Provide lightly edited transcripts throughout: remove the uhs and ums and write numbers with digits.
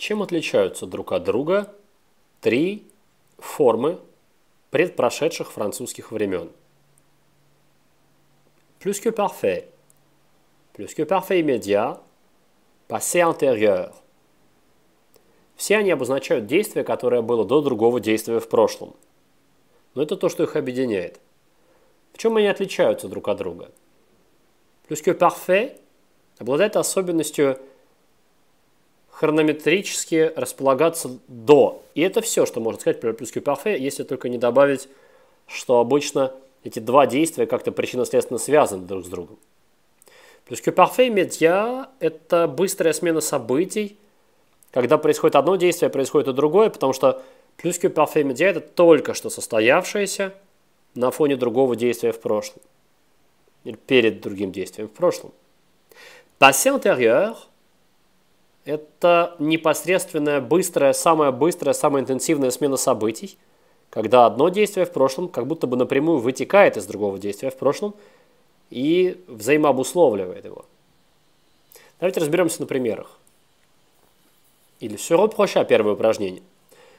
Чем отличаются друг от друга три формы предпрошедших французских времен? Plus que parfait immédiat, passé antérieur. Все они обозначают действие, которое было до другого действия в прошлом. Но это то, что их объединяет. В чем они отличаются друг от друга? Plus que parfait обладает особенностью хронометрически располагаться до. И это все, что можно сказать про plus que parfait, если только не добавить, что обычно эти два действия как-то причинно-следственно связаны друг с другом. Plus que parfait immédiat – это быстрая смена событий, когда происходит одно действие, происходит и другое, потому что plus que parfait immédiat – это только что состоявшееся на фоне другого действия в прошлом. Или перед другим действием в прошлом. Passé antérieur – это непосредственная, самая быстрая, самая интенсивная смена событий, когда одно действие в прошлом как будто бы напрямую вытекает из другого действия в прошлом и взаимообусловливает его. Давайте разберемся на примерах. Il se reprocha, первое упражнение.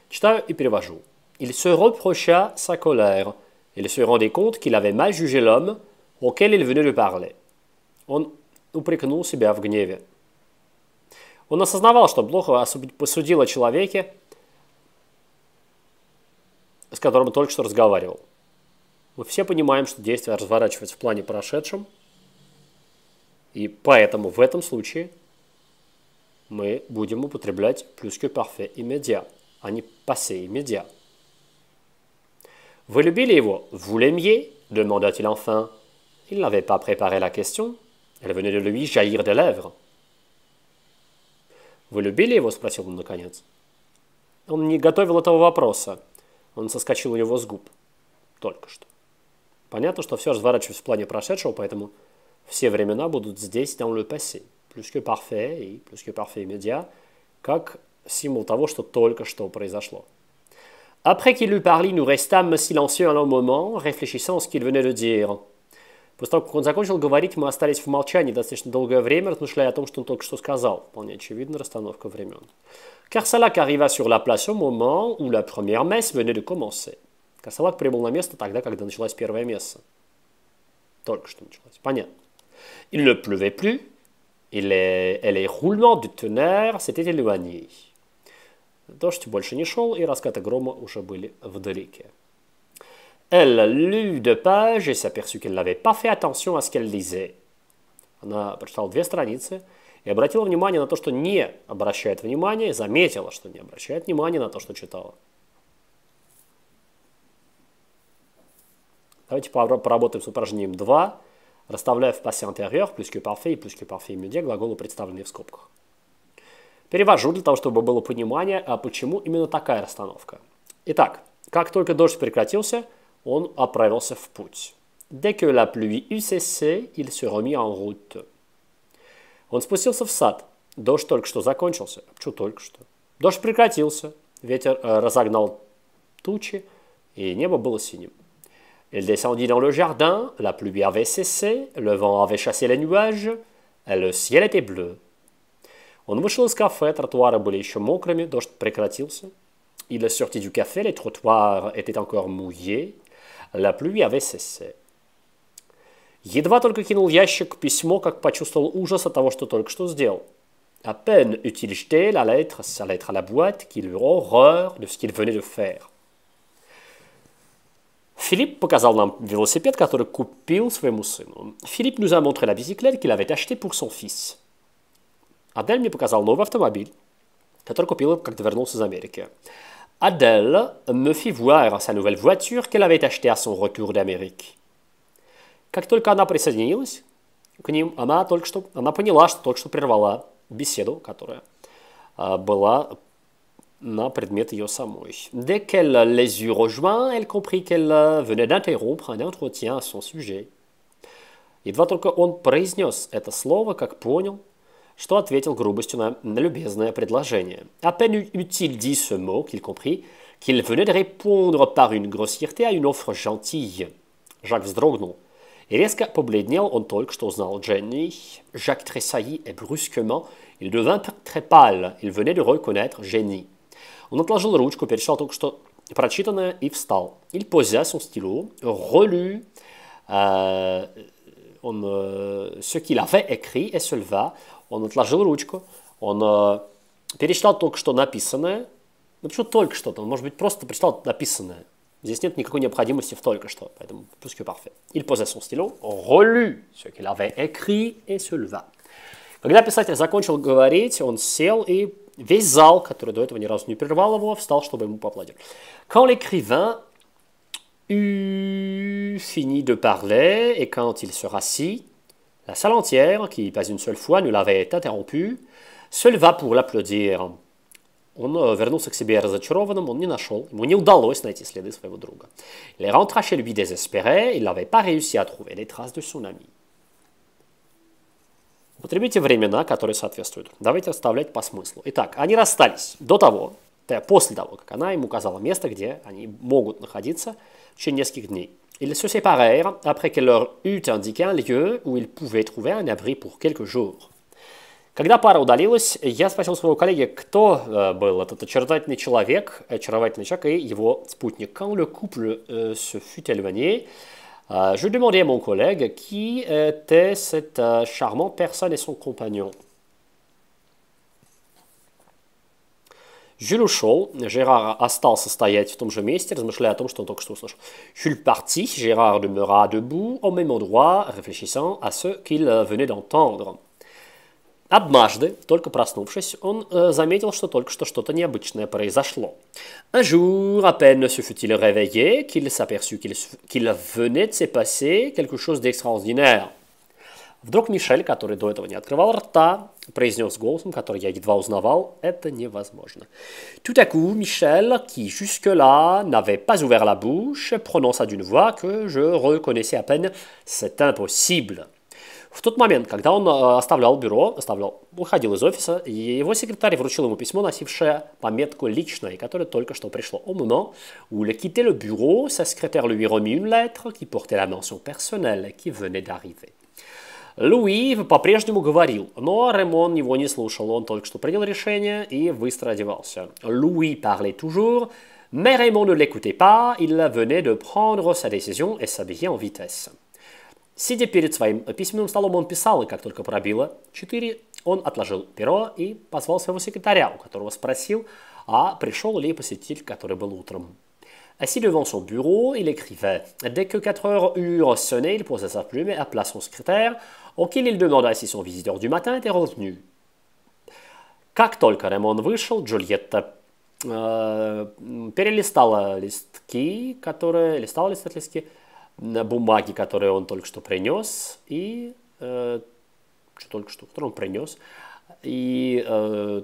Читаю и перевожу. Il se reprocha sa colère. Il se rendait compte qu'il avait mal jugé l'homme auquel il venait de parler. Он упрекнул себя в гневе. Он осознавал, что плохо посудил о человеке, с которым он только что разговаривал. Мы все понимаем, что действие разворачивается в плане прошедшем, и поэтому в этом случае мы будем употреблять plus que parfait immédiat, а не passé immédiat. Vous любили его? Vous l'aimiez? Demanda-t-il enfin. Il n'avait pas préparé la question. Elle venait de lui jaillir des lèvres. Вы любили его? Спросил он наконец. Он не готовил этого вопроса. Он соскочил у него с губ. Только что. Понятно, что все разворачивается в плане прошедшего, поэтому все времена будут здесь, dans le passé. Plus que parfait и plus que parfait immédiat, как символ того, что только что произошло. Après qu'il eut parlé, nous restâmes silencieux un long moment, réfléchissant à ce qu'il venait de dire. После того, как он закончил говорить, мы остались в молчании достаточно долгое время, размышляя о том, что он только что сказал. Вполне очевидно, расстановка времен. Карсалак arriva sur la place au moment où la première messe venait de commencer. Карсалак прибыл на место тогда, когда началась первая месса. Только что началась. Понятно. Il ne pleuvait plus, et les roulements du tonnerre s'étaient éloignés. Дождь больше не шел, и раскаты грома уже были вдалеке. Elle lut deux pages et s'aperçut qu'elle n'avait pas fait attention à ce qu'elle lisait. Она прочитала 2 страницы и обратила внимание на то, что не обращает внимания, и заметила, что не обращает внимания на то, что читала. Давайте поработаем с упражнением 2, расставляя в passé antérieur plus que parfait и plus que parfait immédiat глаголы, представленные в скобках. Перевожу для того, чтобы было понимание, а почему именно такая расстановка. Итак, как только дождь прекратился, он отправился в путь. Dès que la pluie eut cessé, il se remit en route. Он спустился в сад. Дождь только что закончился. Почему только что? Дождь прекратился. Ветер разогнал тучи, и небо было синим. Il descendit dans le jardin. La pluie avait cessé. Le vent avait chassé les nuages. Et le ciel était bleu. Он вышел из кафе, тротуары были еще мокрыми, дождь прекратился. Il sortit du café, les trottoirs étaient encore mouillés. La pluie avait cessé. Едва только кинул ящик письмо, как почувствовал ужас от того, что только что сделал. À peine eut-il jeté sa lettre à la boîte qu'il eut horreur de ce qu'il venait de faire. Philippe показал нам велосипед, который купил своему сыну. Philippe nous a montré la bicyclette qu'il avait achetée pour son fils. Адель мне показал новый автомобиль, который купила, когда вернулся из Америки. Adèle me fit voir sa nouvelle voiture qu'elle avait achetée à son retour d'Amérique. Как только она присоединилась к ним, она поняла, что только что прервала беседу, которая была на предмет ее самой. Dès qu'elle les eut rejoints, elle comprit qu'elle venait d'interrompre un entretien à son sujet. Едва только он произнес это слово, как понял, что ответил грубостью на любезное предложение. À peine eut-il dit ce mot qu'il comprit qu'il venait de répondre par une grossièreté à une offre gentille. Жак вздрогнул и резко побледнел, он только что узнал Дженни. Jacques tressaillit et brusquement Il devint très pâle. Il venait de reconnaître génie. Он отложил ручку, перечитал только что прочитанное и встал. Il posa son stylo, relut ce qu'il avait écrit et se leva. Он отложил ручку, он перечитал только что написанное. Ну почему только что-то? Он, может быть, просто прочитал написанное. Здесь нет никакой необходимости в только что, поэтому plus que parfait. Il posa son stylo, relut ce qu'il avait écrit et se leva. Когда писатель закончил говорить, он сел и весь зал, который до этого ни разу не прервал его, встал, чтобы ему поаплодировать. Quand l'écrivain eut fini de parler et quand il se rassit, la salle entière, qui pas une seule fois ne l'avait interrompu, se leva pour l'applaudir. Он вернулся к себе разочарованным, он не нашел, ему не удалось найти следы своего друга. Il rentra chez lui désespéré, il n'avait pas réussi à trouver les traces de son ami. Употребите времена, которые соответствуют. Давайте расставлять по смыслу. Итак, они расстались после того, как она им указала место, где они могут находиться в течение нескольких дней. Ils se séparèrent après qu'elle leur eut indiqué un lieu où ils pouvaient trouver un abri pour quelques jours. Когда пара удалилась, я спросил своего коллеги, кто был этот очаровательный человек и его спутник. Quand le couple se fut éloigné, je demandai à mon collègue qui était cette charmante personne et son compagnon. Jules ушел, Gérard остался стоять в том же месте, размышляя о том, что он только что услышал. Jules partit, Gérard demeura debout, au même endroit, réfléchissant à ce qu'il venait d'entendre. Однажды, только проснувшись, он заметил, что только что что-то необычное произошло. Un jour, à peine se fut-il réveillé, qu'il s'aperçut qu'il venait de se passer quelque chose d'extraordinaire. Вдруг Мишель, который до этого не открывал рта, произнес голосом, который я едва узнавал, «Это невозможно». Tout à coup, Michel, qui jusque-là n'avait pas ouvert la bouche, prononça d'une voix que je reconnaissais à peine, «C'est impossible». В тот момент, когда он уходил из офиса, его секретарь вручил ему письмо, носившее пометку «Личное», которое только что пришло. Au moment où il quittait le bureau, sa secrétaire lui remit une lettre qui portait la mention personnelle qui venait d'arriver. Луи по-прежнему говорил, но Ремон его не слушал. Он только что принял решение и быстро одевался. Louis parlait toujours, mais Raymond ne l'écoutait pas. Il venait de prendre sa décision et s'habillait en vitesse. Сидя перед своим письменным столом, он писал, и как только пробило 4, он отложил перо и позвал своего секретаря, у которого спросил, а пришел ли посетитель, который был утром. Assis devant son bureau, il écrivait. Dès que 4 heures eurent sonné, il posa sa plume et appela son secrétaire, auquel il demanda si son visiteur du matin était revenu. Как только Ремон вышел, Джульетта перелистала листки, бумаги, которые он только что принес, и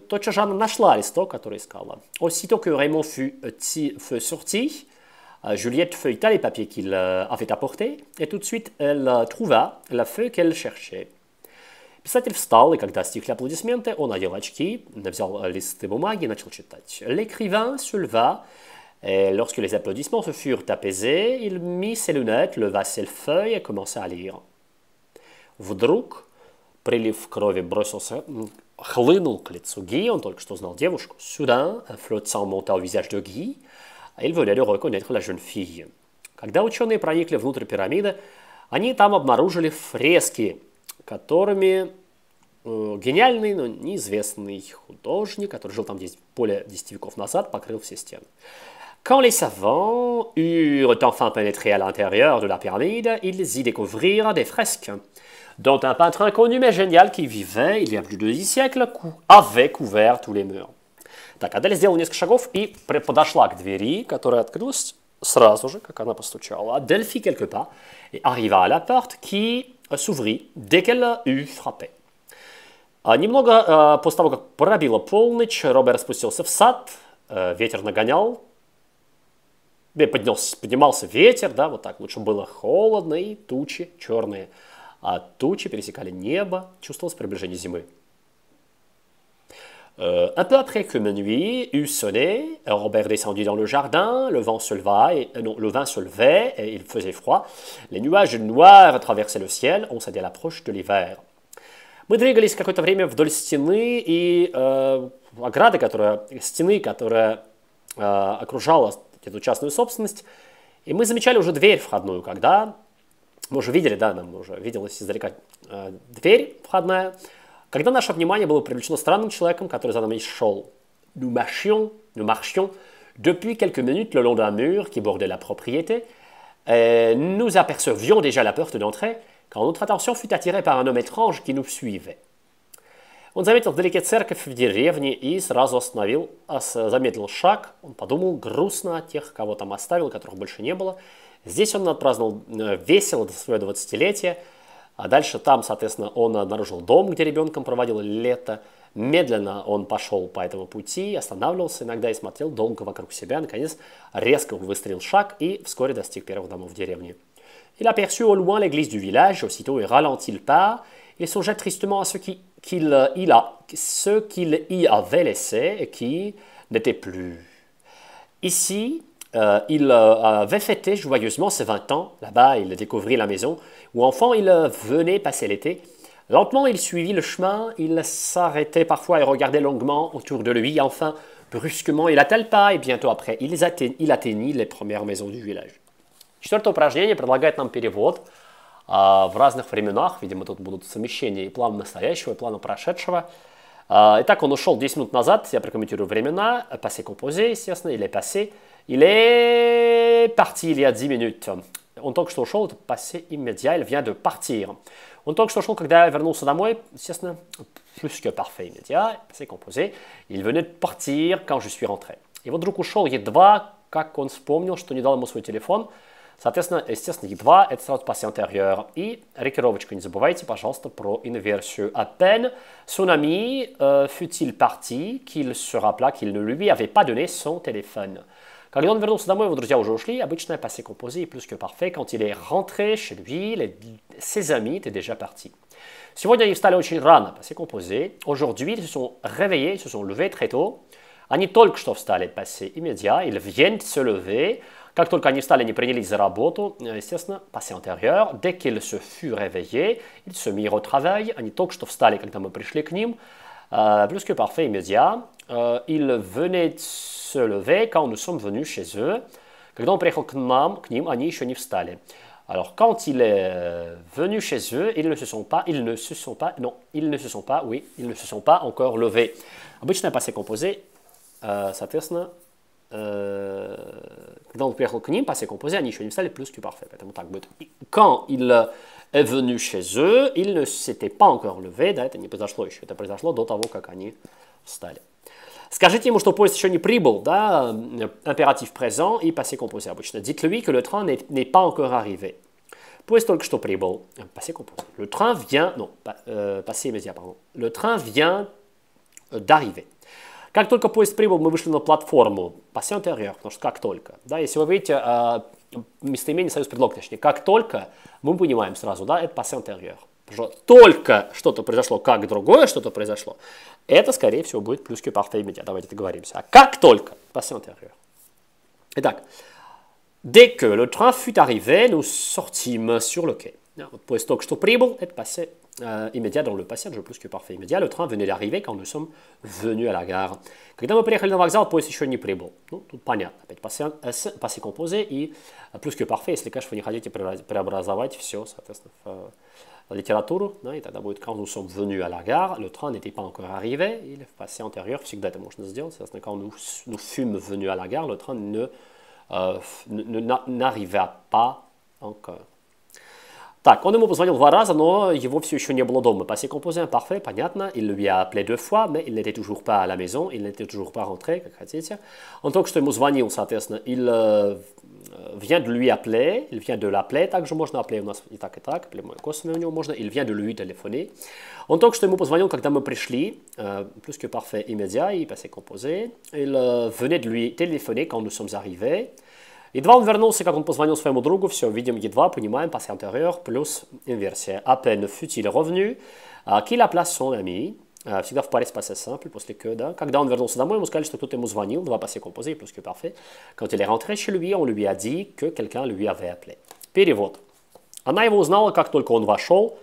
тотчас же она нашла листок, который искала. Aussitôt que Raymond fut sorti, Juliette feuilleta les papiers qu'il avait apportés, et tout de suite elle trouva la feuille qu'elle cherchait. Писатель встал, и когда стихли аплодисменты, он надел очки, взял листы бумаги и начал читать. L'écrivain se leva, et lorsque les applaudissements se furent apaisés, il mit ses lunettes, leva ses feuilles et commença à lire. Вдруг прилив крови хлынул к лицу Guy, он только что знал девушку. Soudain, un flot de sang monta au visage de Guy, il venait de reconnaître la jeune fille. Когда ученые проникли внутрь пирамиды, они там обнаружили фрески, которыми гениальный, но неизвестный художник, который жил там более 10 веков назад, покрыл все стены. Quand les savants eurent enfin pénétré à l'intérieur de la pyramide, ils y découvrirent des fresques, dont un peintre inconnu mais génial qui vivait il y a plus de 10 siècles avait couvert tous les murs. Так, Адель сделала несколько шагов и подошла к двери, которая открылась сразу же, как она постучала. Адель fit quelques pas et arriva à la porte qui s'ouvrit dès qu'elle eut frappé. Немного после того, как пробила полночь, Роберт спустился в сад, ветер нагонял, поднимался ветер, да, вот так, лучше было холодно и тучи черные. А тучи пересекали небо, чувствовалось приближение зимы. Un peu après que minuit eut sonné, Robert descendit dans le jardin, le vent se levait et il faisait froid. Les nuages noirs traversaient le ciel, on s'était à l'approche de l'hiver. Мы двигались какое-то время вдоль стены и ограды, стены, которая окружала эту частную собственность. И мы замечали уже дверь входную, когда мы уже видели, да, нам уже виделась издалека дверь входная, когда наше внимание было привлечено странным человеком, который за нами шел. Nous marchions depuis quelques minutes le long d'un mur qui bordait la propriété. Nous apercevions déjà la porte d'entrée, quand notre attention fut attirée par un homme étrange qui nous suivait. Он заметил вдалеке церковь в деревне и сразу замедлил шаг. Он подумал грустно о тех, кого там оставил, которых больше не было. Здесь он отпраздновал весело до своего 20-летия. А дальше там, соответственно, он обнаружил дом, где ребенком проводил лето. Медленно он пошел по этому пути, останавливался иногда и смотрел долго вокруг себя. Наконец, резко выстрелил шаг и вскоре достиг первых домов в деревне. Il aperçut au loin l'église du village, aussitôt il ralentit le pas. Il songeait tristement à ce qu'il y avait laissé et qui n'était plus. Ici, il avait fêté joyeusement ses 20 ans. Là-bas, il découvrit la maison où enfant il venait passer l'été. Lentement, il suivit le chemin. Il s'arrêtait parfois et regardait longuement autour de lui. Enfin, brusquement, il hâta le pas et bientôt après, il atteignit les premières maisons du village. Четвертое упражнение предлагает нам перевод в разных временах. Видимо, тут будут совмещения и плана настоящего, и плана прошедшего. Итак, он ушел 10 минут назад. Я прокомментирую времена. Passé composé, естественно, il est passé. Il est parti il y a 10 minutes. Он только что ушел, это passé immédiat, il vient de partir. Он только что ушел, когда я вернулся домой, естественно, plus que parfait immédiat, passé composé. Il venait de partir quand je suis rentré. Его друг ушел едва, как он вспомнил, что не дал ему свой телефон. Соответственно, естественно, едва, это сразу passé antérieur. И рекировочка, не забывайте, пожалуйста, про инверсию. À peine son ami fut-il parti qu'il se rappela qu'il ne lui avait pas donné son téléphone. Когда он вернулся домой, его друзья уже ушли. Обычное passé composé plus que parfait. Quand il est rentré chez lui, ses amis étaient déjà partis. Сегодня они встали очень рано, passé composé. Aujourd'hui, ils se sont réveillés, ils se sont levés très tôt. Они только что встали, passé immédiat. Ils viennent de se lever. Как только они встали, они принялись за работу, естественно, passé antérieur. Dès qu'il se fut réveillé, ils se mirent au travail. Они только что встали, когда мы пришли к ним. Plus que parfait immédiat. Ils venaient de se lever quand nous sommes venus chez eux. Когда он приехал к ним, они еще не встали. Alors, quand il est venu chez eux, ils ne se sont pas encore levés. Обычное passé composé, соответственно, когда он приехал к ним, passé composé, они еще не встали, plus que parfait. Поэтому так будет. Quand il est venu chez eux, ils ne s'étaient pas encore levés. Да, это не произошло еще. Это произошло до того, как они встали. Скажите ему, что поезд еще не прибыл, да, impératif présent и passé composé обычно. Dites-lui que le train n'est pas encore arrivé. Поезд только что прибыл, passé composé. Le train vient, non, passé immédiat, pardon. Le train vient d'arriver. Как только поезд прибыл, мы вышли на платформу, passé antérieur, потому что как только. Да, если вы видите местоимение, союз предлог, точнее, как только, мы понимаем сразу, да, это passé antérieur. Только что-то произошло, как другое что-то произошло, это, скорее всего, будет plus que parfait immédiat. Давайте договоримся. А как только, passé antérieur. Итак, dès que le train fut arrivé, nous sortîmes sur le quai. Поезд только что прибыл, это passé immédiat dans le passé, plus que parfait immédiat. Le train venait d'arriver quand nous sommes venus à la gare. Когда мы приехали на вокзал, поезд еще не прибыл. Ну, тут понятно. Опять passé composé и plus que parfait, если, конечно, вы не хотите преобразовать все, соответственно, в литературу, да, и тогда будет quand nous sommes venus à la gare, le train n'était pas encore arrivé, и в passé antérieur, всегда это можно сделать, соответственно, quand nous fûmes venus à la gare, le train n'arriva pas encore. Так, он ему позвонил 2 раза, но его все еще не было дома. Passé composé imparfait, понятно. Il lui a appelé 2 fois, mais il n'était toujours pas à la maison, il n'était toujours pas rentré, как хотите. Он только что ему звонил, соответственно, il vient de lui appeler, il vient de l'appeler, также можно appeler у нас и так, прямое косвенное у него можно, il vient de lui téléphoner. Он только что ему позвонил, когда мы пришли, plus que parfait immédiat, и passé composé. Il venait de lui téléphoner quand nous sommes arrivés. Едва он вернулся, как он позвонил своему другу, все, видим, едва, понимаем, passé antérieur, плюс инверсия. À peine fut-il revenu, qu'il appela son ami, всегда в паре с passé simple, после que, да. Когда он вернулся домой, ему сказали, что кто-то ему звонил, два passé composé, plus que parfait. Quand il est rentré chez lui, on lui a dit que quelqu'un lui avait appelé. Перевод. Она его узнала, как только он вошел.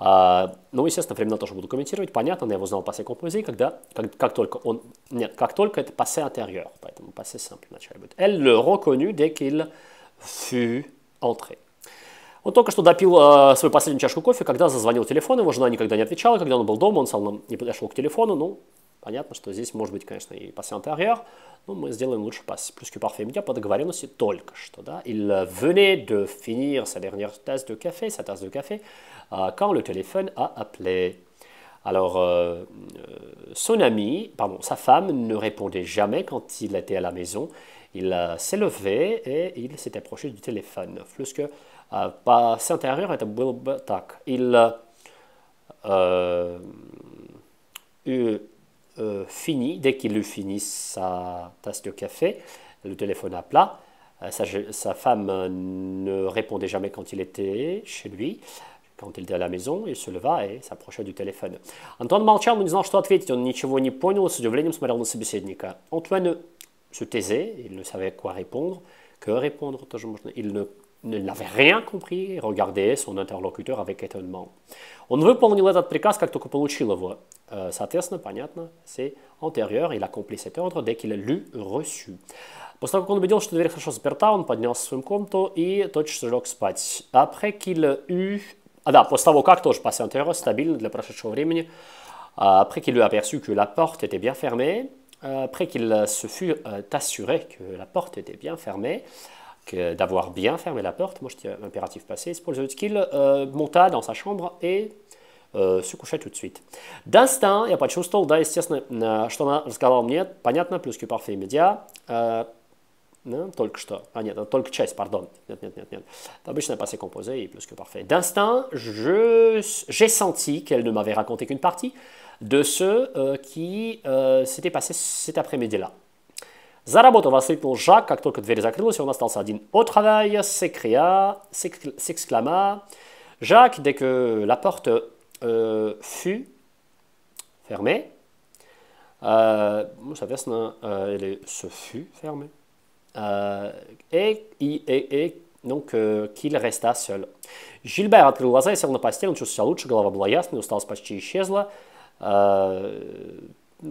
Ну, естественно, времена тоже буду комментировать. Понятно, я его знал passé composé, как только он... Нет, как только это passé antérieur, поэтому passé simple вначале будет. Elle le reconnut dès qu'il fut entré. Он только что допил свою последнюю чашку кофе, когда зазвонил телефон, его жена никогда не отвечала, когда он был дома, он сам не подошел к телефону, ну, понятно, что здесь может быть, конечно, и passé antérieur, но мы сделаем лучше plus que parfait immédiat по договоренности только что, да. Il venait de finir sa dernière tasse de café, quand le téléphone a appelé. Alors, sa femme ne répondait jamais quand il était à la maison. Il s'est levé et il s'est approché du téléphone. Plus que passé antérieur, это было бы так. Il fini, dès qu'il eut fini sa tasse de café, le téléphone appela. Sa femme ne répondait jamais quand il était chez lui. Quand il était à la maison, il se leva et s'approcha du téléphone. Антон молчал, но не знал, что ответить. Он ничего не понял, с удивлением смотрел на собеседника. Antoine se taisait, il ne savait quoi répondre. Que répondre, тоже можно. Il n'avait rien compris et regardait son interlocuteur avec étonnement. Он выполнил этот приказ, как только получил его. Соответственно, понятно, c'est antérieur. Il accomplit cet ordre dès qu'il l'eut reçu. После того, как он убедил, что дверь хорошо заперта, он поднялся в свою комнату и тотчас лег спать. Après qu'il eut... да, после того, как тоже passé antérieur, стабильно для прошедшего времени. Après qu'il eut aperçu que la porte était bien fermée, après qu'il se fut assuré que la porte était bien fermée, d'avoir bien fermé la porte, можете impératif passé использовать, qu'il monta dans sa chambre et se coucha tout de suite. D'instinct, я почувствовал, да, естественно, что она рассказала мне, понятно, plus que parfait immédiat, только что. Нет, только часть, pardon. Нет. Это обычное passé composé et plus que parfait. D'instinct, j'ai senti qu'elle ne m'avait raconté qu'une partie de ce qui s'était passé cet après-midi-là. За работу воскликнул Жак, как только дверь закрылась, и он остался один. Au travail, s'exclama Jacques, dès que la porte fut fermée. Соответственно, se fut fermée. Donc qu'il resta seul. Жильбер открыл глаза и сел на постель, он чувствовал себя лучше, голова была ясной, усталость почти исчезла.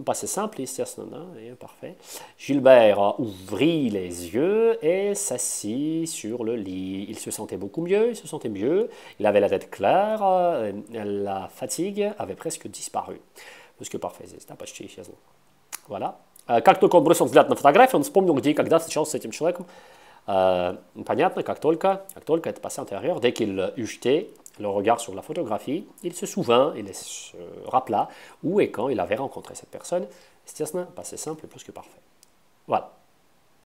Passé simple, естественно, да, et parfait. Gilbert ouvrit les yeux et s'assit sur le lit. Il se sentait beaucoup mieux, il se sentait mieux. Il avait la tête claire, la fatigue avait presque disparu. Plus que parfait, здесь, да, почти исчезла. Voilà. Как только он бросил взгляд на фотографию, он вспомнил, где и когда встречался с этим человеком. Понятно, как только это passé antérieur, dès qu'il eut jeté le regard sur la photographie, il se souvint, il se rappela où et quand il avait rencontré cette personne. Естественно, passé simple plus que parfait. Voilà.